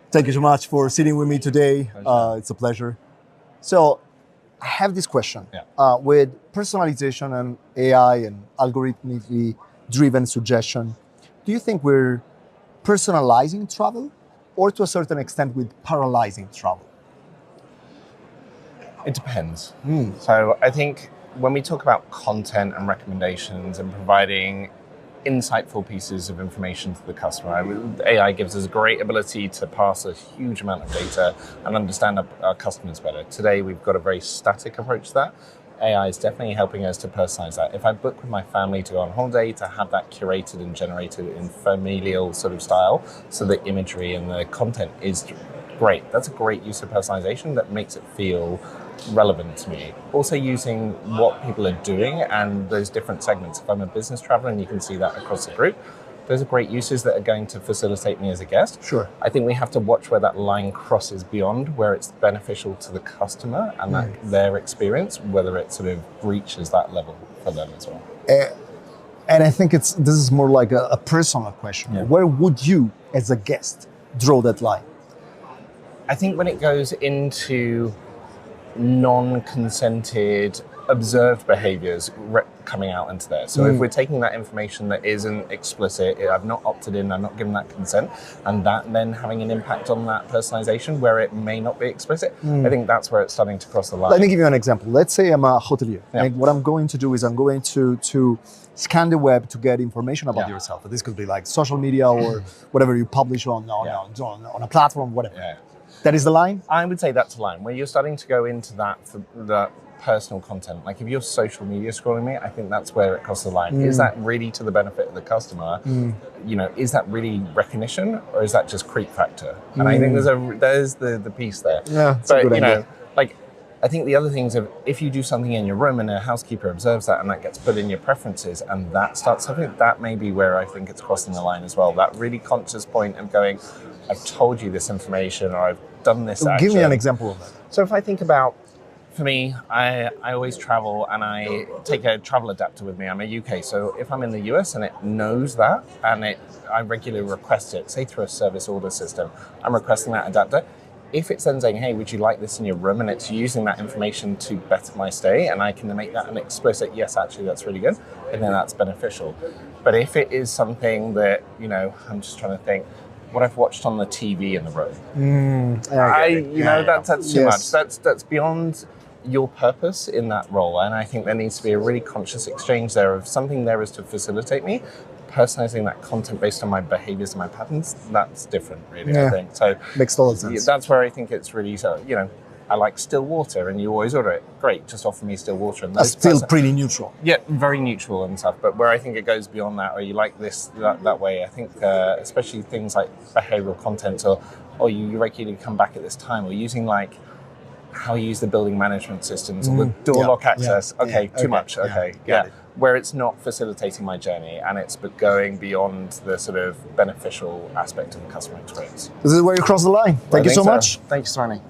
Thank you so much for sitting with me today. It's a pleasure. So I have this question. With personalization and AI and algorithmically driven suggestion, do you think we're personalizing travel or to a certain extent with paralyzing travel? It depends. So I think when we talk about content and recommendations and providing insightful pieces of information to the customer, AI gives us a great ability to pass a huge amount of data and understand our customers better. Today, we've got a very static approach to that. AI is definitely helping us to personalize that. If I book with my family to go on holiday, to have that curated and generated in familial sort of style, so the imagery and the content is great. That's a great use of personalization that makes it feel relevant to me. Also using what people are doing and those different segments. If I'm a business traveler, and you can see that across the group, those are great uses that are going to facilitate me as a guest. Sure. I think we have to watch where that line crosses beyond where it's beneficial to the customer and their experience, whether it sort of reaches that level for them as well. And I think this is more like a personal question. Where would you, as a guest, draw that line? I think when it goes into non-consented, observed behaviors coming out into there. So if we're taking that information that isn't explicit, I've not opted in, I'm not given that consent, and that then having an impact on that personalization where it may not be explicit, I think that's where it's starting to cross the line. Let me give you an example. Let's say I'm a hotelier. And what I'm going to do is I'm going to scan the web to get information about yourself. This could be like social media or whatever you publish on a platform, whatever. That is the line? I would say that's a line. Where you're starting to go into that personal content. Like if you're social media scrolling me, I think that's where it crosses the line. Is that really to the benefit of the customer? You know, is that really recognition or is that just creep factor? And I think there's the piece there. Yeah, but you know, like I think the other things of if you do something in your room and a housekeeper observes that and that gets put in your preferences and that starts something, that may be where I think it's crossing the line as well. That really conscious point of going, I've told you this information or I've done this action. Give me an example of that. So if I think about, for me, I always travel and I take a travel adapter with me. I'm a UK, so if I'm in the US and it knows that and I regularly request it, say through a service order system, I'm requesting that adapter. If it's then saying, hey, would you like this in your room? And it's using that information to better my stay and I can make that an explicit, yes, actually, that's really good. And then that's beneficial. But if it is something that, you know, I'm just trying to think, what I've watched on the TV in the room. That's too much. That's beyond your purpose in that role. And I think there needs to be a really conscious exchange there of something there is to facilitate me. Personalizing that content based on my behaviors and my patterns, that's different, really, I think. So makes total sense. That's where I think it's really, so, you know, I like still water and you always order it. Great, just offer me still water. And that's still pretty neutral. Yeah, very neutral and stuff. But where I think it goes beyond that, or you like this that way, I think especially things like behavioral content or you regularly come back at this time, or using like how you use the building management systems or the door lock access. Too much. Where it's not facilitating my journey and it's going beyond the sort of beneficial aspect of the customer experience. This is where you cross the line. Thank you so much. Thank you, Sarani.